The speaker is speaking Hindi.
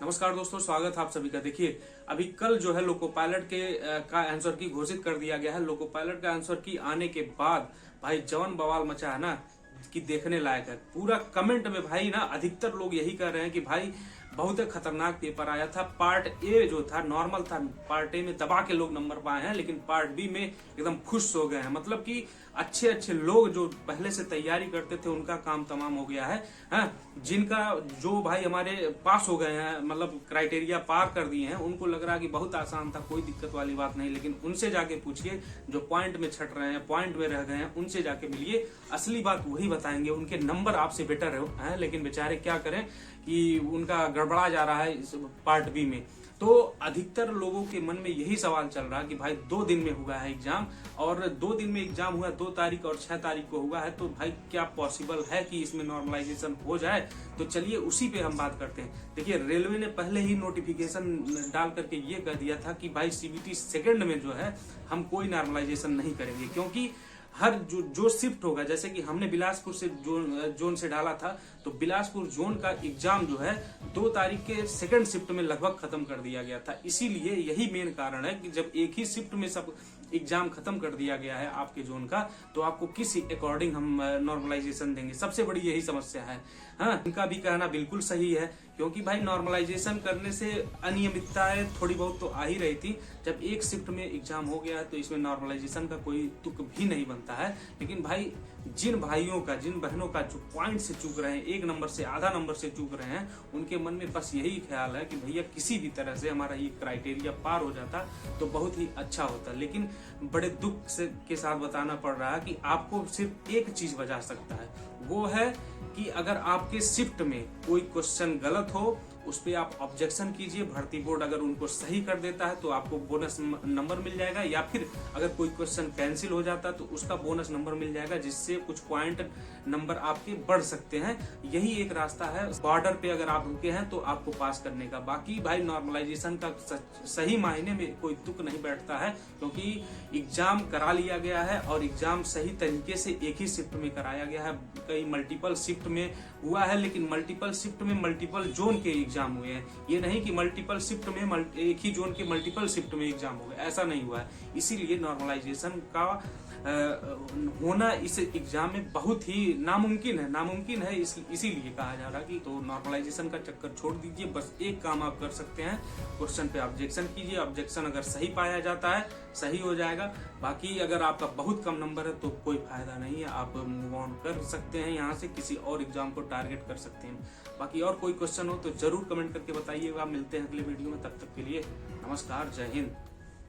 नमस्कार दोस्तों, स्वागत है आप सभी का। देखिए, अभी कल जो है लोको पायलट के का आंसर की घोषित कर दिया गया है। लोको पायलट का आंसर की आने के बाद भाई जवन बवाल मचा है ना कि देखने लायक है। पूरा कमेंट में भाई ना अधिकतर लोग यही कह रहे हैं कि भाई बहुत खतरनाक पेपर आया था। पार्ट ए जो था नॉर्मल था, पार्ट ए में दबा के लोग नंबर पाए हैं, लेकिन पार्ट बी में एकदम खुश हो गए हैं। मतलब कि अच्छे अच्छे लोग जो पहले से तैयारी करते थे उनका काम तमाम हो गया है। जिनका जो भाई हमारे पास हो गए हैं, मतलब क्राइटेरिया पार कर दिए हैं, उनको लग रहा है कि बहुत आसान था, कोई दिक्कत वाली बात नहीं। लेकिन उनसे जाके पूछिए जो पॉइंट में छट रहे हैं, पॉइंट में रह गए हैं, उनसे जाके मिलिए, असली बात वही बताएंगे। उनके नंबर आपसे बेटर है, लेकिन बेचारे क्या करें कि उनका गड़बड़ा जा रहा है इस पार्ट बी में। तो अधिकतर लोगों के मन में यही सवाल चल रहा है कि भाई 2 दिन में हुआ है एग्जाम, और 2 दिन में एग्जाम हुआ, 2 तारीख और 6 तारीख को हुआ है, तो भाई क्या पॉसिबल है कि इसमें नॉर्मलाइजेशन हो जाए? तो चलिए उसी पे हम बात करते हैं। देखिए, रेलवे ने पहले ही नोटिफिकेशन डाल करके ये कह दिया था कि भाई सीबीटी सेकंड में जो है हम कोई नॉर्मलाइजेशन नहीं करेंगे, क्योंकि हर जो शिफ्ट होगा, जैसे कि हमने बिलासपुर से जोन से डाला था, तो बिलासपुर जोन का एग्जाम जो है 2 तारीख के सेकंड शिफ्ट में लगभग खत्म कर दिया गया था। इसीलिए यही मेन कारण है कि जब एक ही शिफ्ट में सब एग्जाम खत्म कर दिया गया है आपके जोन का, तो आपको किस अकॉर्डिंग हम नॉर्मलाइजेशन देंगे? सबसे बड़ी यही समस्या है। हाँ, इनका भी कहना बिल्कुल सही है, क्योंकि भाई नॉर्मलाइजेशन करने से अनियमितताएं थोड़ी बहुत तो आ ही रही थी। जब एक शिफ्ट में एग्जाम हो गया है तो इसमें नॉर्मलाइजेशन का कोई तुक भी नहीं बनता है। लेकिन भाई जिन भाइयों का, जिन बहनों का जो पॉइंट से चूक रहे हैं, 1 नंबर से आधा नंबर से चूक रहे हैं, उनके मन में बस यही ख्याल है कि भैया किसी भी तरह से हमारा ये क्राइटेरिया पार हो जाता तो बहुत ही अच्छा होता। लेकिन बड़े दुख के साथ बताना पड़ रहा है कि आपको सिर्फ एक चीज बचा सकता है, वो है कि अगर आपके शिफ्ट में कोई क्वेश्चन गलत हो, उस पर आप ऑब्जेक्शन कीजिए। भर्ती बोर्ड अगर उनको सही कर देता है तो आपको बोनस नंबर मिल जाएगा, या फिर अगर कोई क्वेश्चन कैंसिल हो जाता तो उसका बोनस नंबर मिल जाएगा, जिससे कुछ पॉइंट नंबर आपके बढ़ सकते हैं। यही एक रास्ता है। बॉर्डर पे अगर आप रुके हैं तो आपको पास करने का। बाकी भाई नॉर्मलाइजेशन का सही मायने में कोई तुक नहीं बैठता है, क्योंकि एग्जाम करा लिया गया है और एग्जाम सही तरीके से एक ही शिफ्ट में कराया गया है। कई मल्टीपल शिफ्ट में हुआ है, लेकिन मल्टीपल शिफ्ट में मल्टीपल जोन के एग्जाम हुए हैं। ये नहीं कि मल्टीपल शिफ्ट में एक ही जोन के मल्टीपल शिफ्ट में एग्जाम हो गए, ऐसा नहीं हुआ है। इसीलिए नॉर्मलाइजेशन का होना इस एग्जाम में बहुत ही नामुमकिन है। इसीलिए कहा जा रहा है कि तो नॉर्मलाइजेशन का चक्कर छोड़ दीजिए। बस एक काम आप कर सकते हैं, क्वेश्चन पे ऑब्जेक्शन कीजिए। ऑब्जेक्शन अगर सही पाया जाता है, सही हो जाएगा। बाकी अगर आपका बहुत कम नंबर है तो कोई फायदा नहीं है, आप मूव ऑन कर सकते हैं, यहाँ से किसी और एग्जाम को टारगेट कर सकते हैं। बाकी और कोई क्वेश्चन हो तो जरूर कमेंट करके बताइएगा। मिलते हैं अगले वीडियो में, तब तक के लिए नमस्कार, जय हिंद।